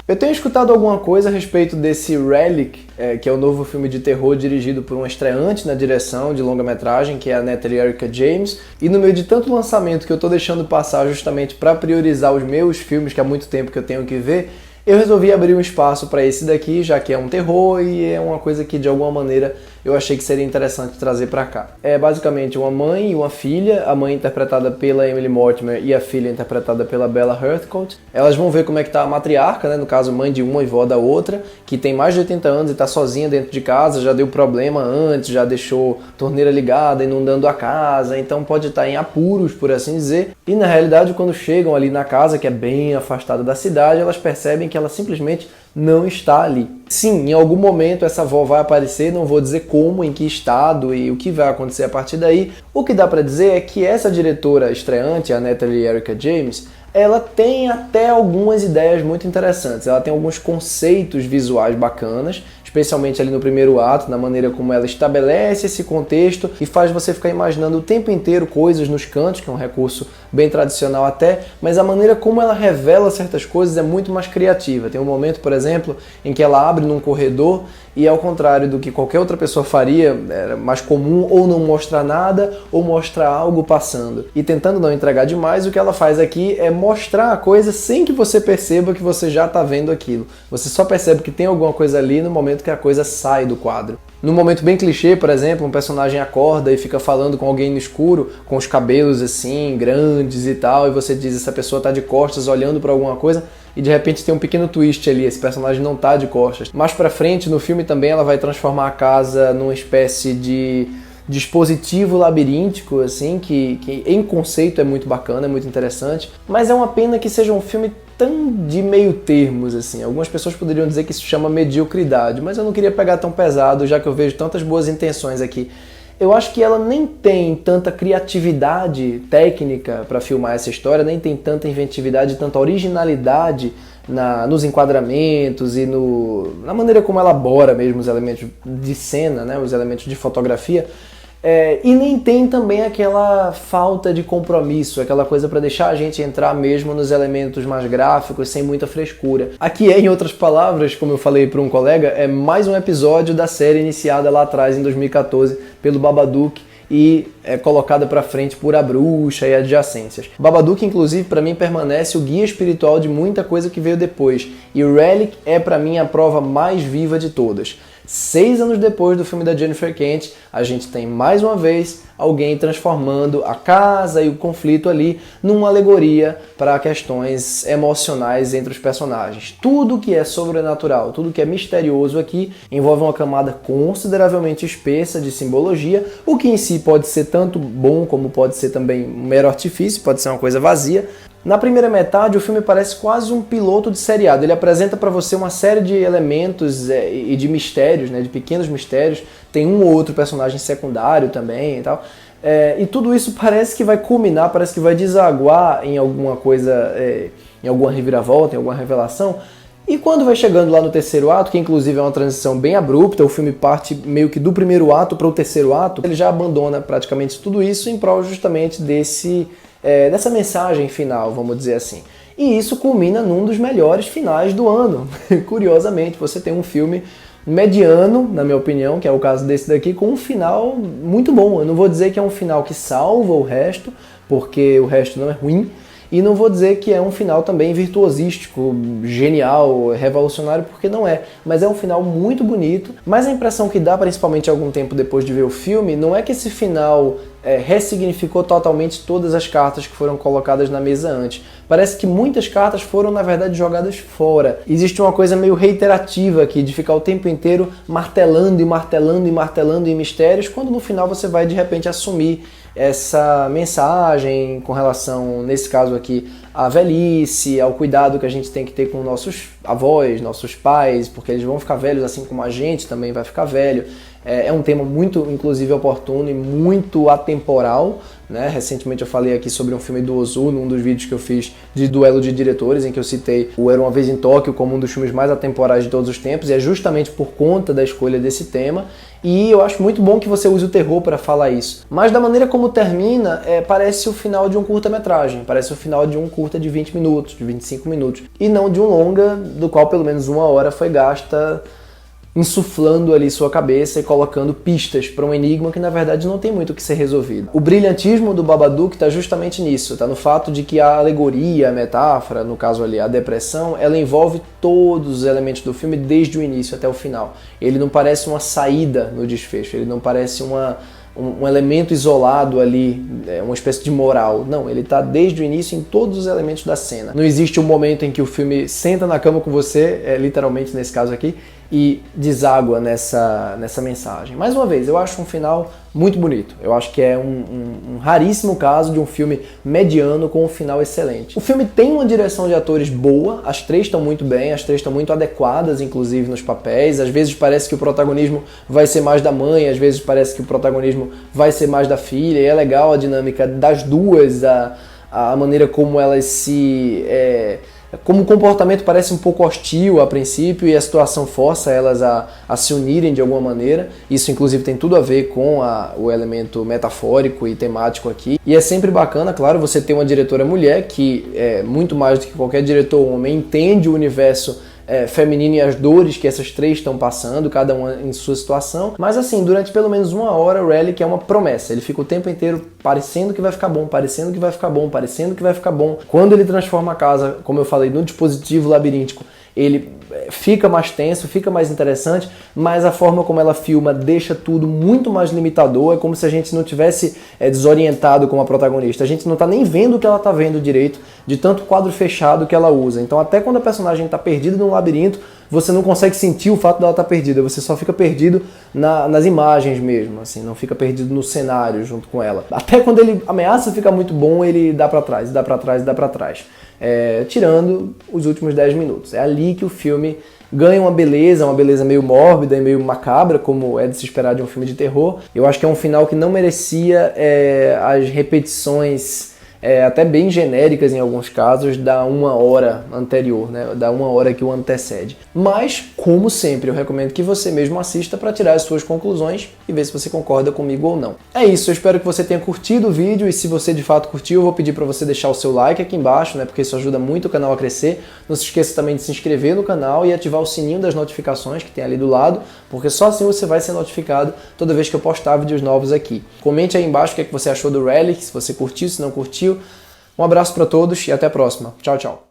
Eu tenho escutado alguma coisa a respeito desse Relic, que é o novo filme de terror dirigido por uma estreante na direção de longa-metragem, que é a Natalie Erica James, e no meio de tanto lançamento que eu tô deixando passar justamente para priorizar os meus filmes, que há muito tempo que eu tenho que ver, eu resolvi abrir um espaço para esse daqui, já que é um terror e é uma coisa que de alguma maneira eu achei que seria interessante trazer para cá. É basicamente uma mãe e uma filha, a mãe interpretada pela Emily Mortimer e a filha interpretada pela Bella Heathcote. Elas vão ver como é que tá a matriarca, né, no caso mãe de uma e vó da outra, que tem mais de 80 anos e tá sozinha dentro de casa, já deu problema antes, já deixou torneira ligada, inundando a casa, então pode estar em apuros, por assim dizer. E na realidade, quando chegam ali na casa, que é bem afastada da cidade, elas percebem que ela simplesmente não está ali. Sim, em algum momento essa avó vai aparecer, não vou dizer como, em que estado e o que vai acontecer a partir daí. O que dá pra dizer é que essa diretora estreante, a Natalie Erica James, ela tem até algumas ideias muito interessantes. Ela tem alguns conceitos visuais bacanas, especialmente ali no primeiro ato, na maneira como ela estabelece esse contexto e faz você ficar imaginando o tempo inteiro coisas nos cantos, que é um recurso bem tradicional até, mas a maneira como ela revela certas coisas é muito mais criativa. Tem um momento, por exemplo, em que ela abre num corredor e, ao contrário do que qualquer outra pessoa faria, era mais comum ou não mostrar nada ou mostrar algo passando. E tentando não entregar demais, o que ela faz aqui é mostrar a coisa sem que você perceba que você já está vendo aquilo. Você só percebe que tem alguma coisa ali no momento que a coisa sai do quadro. Num momento bem clichê, por exemplo, um personagem acorda e fica falando com alguém no escuro, com os cabelos assim, grandes e tal, e você diz, essa pessoa tá de costas olhando para alguma coisa, e de repente tem um pequeno twist ali, esse personagem não tá de costas. Mais pra frente, no filme também, ela vai transformar a casa numa espécie de dispositivo labiríntico, assim, que em conceito é muito bacana, é muito interessante, mas é uma pena que seja um filme tão de meio termos, assim. Algumas pessoas poderiam dizer que isso chama mediocridade, mas eu não queria pegar tão pesado, já que eu vejo tantas boas intenções aqui. Eu acho que ela nem tem tanta criatividade técnica para filmar essa história, nem tem tanta inventividade, tanta originalidade nos enquadramentos e na maneira como ela elabora mesmo os elementos de cena, né, os elementos de fotografia. E nem tem também aquela falta de compromisso, aquela coisa para deixar a gente entrar mesmo nos elementos mais gráficos, sem muita frescura. Aqui em outras palavras, como eu falei para um colega, é mais um episódio da série iniciada lá atrás, em 2014, pelo Babadook, e é colocada para frente por A Bruxa e adjacências. Babadook, inclusive, para mim permanece o guia espiritual de muita coisa que veio depois, e Relic é para mim a prova mais viva de todas. 6 anos depois do filme da Jennifer Kent, a gente tem mais uma vez alguém transformando a casa e o conflito ali numa alegoria para questões emocionais entre os personagens. Tudo que é sobrenatural, tudo que é misterioso aqui envolve uma camada consideravelmente espessa de simbologia, o que em si pode ser tanto bom como pode ser também um mero artifício, pode ser uma coisa vazia. Na primeira metade, o filme parece quase um piloto de seriado. Ele apresenta para você uma série de elementos e de mistérios, né, de pequenos mistérios. Tem um ou outro personagem secundário também e tal. E tudo isso parece que vai culminar, parece que vai desaguar em alguma coisa, em alguma reviravolta, em alguma revelação. E quando vai chegando lá no terceiro ato, que inclusive é uma transição bem abrupta, o filme parte meio que do primeiro ato para o terceiro ato, ele já abandona praticamente tudo isso em prol justamente dessa mensagem final, vamos dizer assim. E isso culmina num dos melhores finais do ano. Curiosamente, você tem um filme mediano, na minha opinião, que é o caso desse daqui, com um final muito bom. Eu não vou dizer que é um final que salva o resto, porque o resto não é ruim, e não vou dizer que é um final também virtuosístico, genial, revolucionário, porque não é. Mas é um final muito bonito. Mas a impressão que dá, principalmente algum tempo depois de ver o filme, não é que esse final ressignificou totalmente todas as cartas que foram colocadas na mesa antes. Parece que muitas cartas foram, na verdade, jogadas fora. Existe uma coisa meio reiterativa aqui, de ficar o tempo inteiro martelando e martelando e martelando em mistérios, quando no final você vai, de repente, assumir essa mensagem com relação, nesse caso aqui, à velhice, ao cuidado que a gente tem que ter com nossos avós, nossos pais, porque eles vão ficar velhos assim como a gente também vai ficar velho. É um tema muito, inclusive, oportuno e muito atemporal, né? Recentemente eu falei aqui sobre um filme do Ozu, num dos vídeos que eu fiz de duelo de diretores, em que eu citei o Era Uma Vez em Tóquio como um dos filmes mais atemporais de todos os tempos, e é justamente por conta da escolha desse tema. E eu acho muito bom que você use o terror para falar isso. Mas da maneira como termina, parece o final de um curta-metragem, parece o final de um curta de 20 minutos, de 25 minutos, e não de um longa do qual pelo menos 1 hora foi gasta insuflando ali sua cabeça e colocando pistas para um enigma que na verdade não tem muito o que ser resolvido. O brilhantismo do Babadook está justamente nisso, está no fato de que a alegoria, a metáfora, no caso ali a depressão, ela envolve todos os elementos do filme desde o início até o final. Ele não parece uma saída no desfecho, ele não parece um elemento isolado ali, uma espécie de moral. Não, ele está desde o início em todos os elementos da cena. Não existe um momento em que o filme senta na cama com você, literalmente nesse caso aqui, e deságua nessa mensagem. Mais uma vez, eu acho um final muito bonito. Eu acho que é um raríssimo caso de um filme mediano com um final excelente. O filme tem uma direção de atores boa, as três estão muito bem, as três estão muito adequadas, inclusive, nos papéis. Às vezes parece que o protagonismo vai ser mais da mãe, às vezes parece que o protagonismo vai ser mais da filha, e é legal a dinâmica das duas, a maneira como elas se... como o comportamento parece um pouco hostil a princípio e a situação força elas a se unirem de alguma maneira. Isso inclusive tem tudo a ver com o elemento metafórico e temático aqui. E é sempre bacana, claro, você ter uma diretora mulher que, muito mais do que qualquer diretor homem, entende o universo feminino e as dores que essas três estão passando, cada uma em sua situação. Mas assim, durante pelo menos 1 hora, o Relic é uma promessa. Ele fica o tempo inteiro parecendo que vai ficar bom, parecendo que vai ficar bom, parecendo que vai ficar bom. Quando ele transforma a casa, como eu falei, num dispositivo labiríntico, ele fica mais tenso, fica mais interessante, mas a forma como ela filma deixa tudo muito mais limitador. É como se a gente não tivesse desorientado com a protagonista. A gente não tá nem vendo o que ela tá vendo direito, de tanto quadro fechado que ela usa. Então até quando a personagem tá perdida num labirinto, você não consegue sentir o fato dela estar perdida, você só fica perdido nas imagens mesmo, assim, não fica perdido no cenário junto com ela. Até quando ele ameaça ficar muito bom, ele dá pra trás, dá pra trás, dá pra trás. Tirando os últimos 10 minutos. É ali que o filme ganha uma beleza meio mórbida e meio macabra, como é de se esperar de um filme de terror. Eu acho que é um final que não merecia as repetições até bem genéricas em alguns casos, da 1 hora anterior, né? Da 1 hora que o antecede. Mas, como sempre, eu recomendo que você mesmo assista para tirar as suas conclusões e ver se você concorda comigo ou não. É isso, eu espero que você tenha curtido o vídeo, e se você de fato curtiu, eu vou pedir para você deixar o seu like aqui embaixo, né? Porque isso ajuda muito o canal a crescer. Não se esqueça também de se inscrever no canal e ativar o sininho das notificações que tem ali do lado, porque só assim você vai ser notificado toda vez que eu postar vídeos novos aqui. Comente aí embaixo o que você achou do Relic, se você curtiu, se não curtiu. Um abraço para todos e até a próxima. Tchau, tchau.